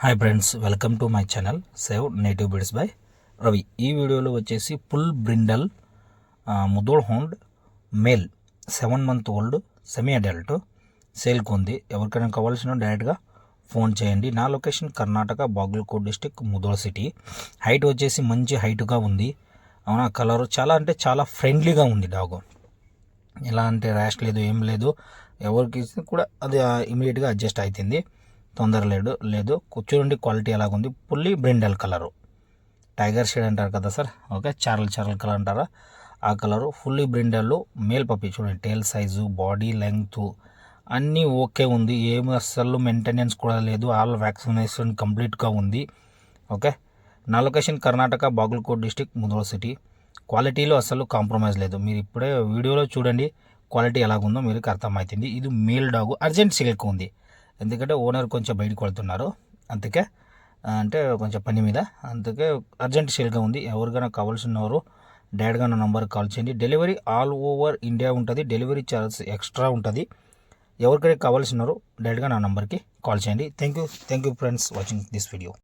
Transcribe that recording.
Hi friends, welcome to my channel save native bids by Ravi. ఈ వీడియోలో వచ్చేసి full brindle Mudhol hound male 7 month old semi adult సేల్కి ఉంది. ఎవరికైనా కావాల్సిన డైరెక్ట్గా ఫోన్ చేయండి. నా location Karnataka, Bagalkot district, Mudhol city. Height వచ్చేసి మంచి హైట్గా ఉంది. అవునా, కలర్ చాలా అంటే చాలా ఫ్రెండ్లీగా ఉంది. డాగ్ ఎలా అంటే ర్యాష్ లేదు, ఏం లేదు. ఎవరికి కూడా అది ఇమీడియట్గా అడ్జస్ట్ అవుతుంది. తొందర లేదు. కూర్చోండి, క్వాలిటీ ఎలాగుంది. Fully brindle colour, tiger shade అంటారు కదా సార్, ఓకే, చారల్ కలర్ అంటారా, ఆ colour. Fully brindle male puppy. చూడండి, టేల్ సైజు, బాడీ లెంగ్త్ అన్నీ ఓకే ఉంది. ఏమి అస్సలు మెయింటెనెన్స్ కూడా లేదు. ఆల్ వ్యాక్సినేషన్ కంప్లీట్గా ఉంది. ఓకే, నా location Karnataka, Bagalkot district, Mudhol city. క్వాలిటీలో అస్సలు కాంప్రమైజ్ లేదు. మీరు ఇప్పుడే వీడియోలో చూడండి క్వాలిటీ ఎలాగుందో మీకు అర్థమవుతుంది. ఇది మేల్ డాగ్, అర్జెంట్ సేల్కి ఉంది. ఎందుకంటే ఓనర్ కొంచెం బయటకు వెళ్తున్నారు, అందుకే అంటే కొంచెం పని మీద, అందుకే అర్జెంట్ సేల్గా ఉంది. ఎవరికైనా కావాల్సిన వారు డైరెక్ట్గా నా నంబర్కి కాల్ చేయండి. డెలివరీ ఆల్ ఓవర్ ఇండియా ఉంటుంది. డెలివరీ ఛార్జ్ ఎక్స్ట్రా ఉంటుంది. ఎవరికైనా కావాల్సిన వారు డైరెక్ట్గా నా నంబర్కి కాల్ చేయండి. Thank you friends watching this video.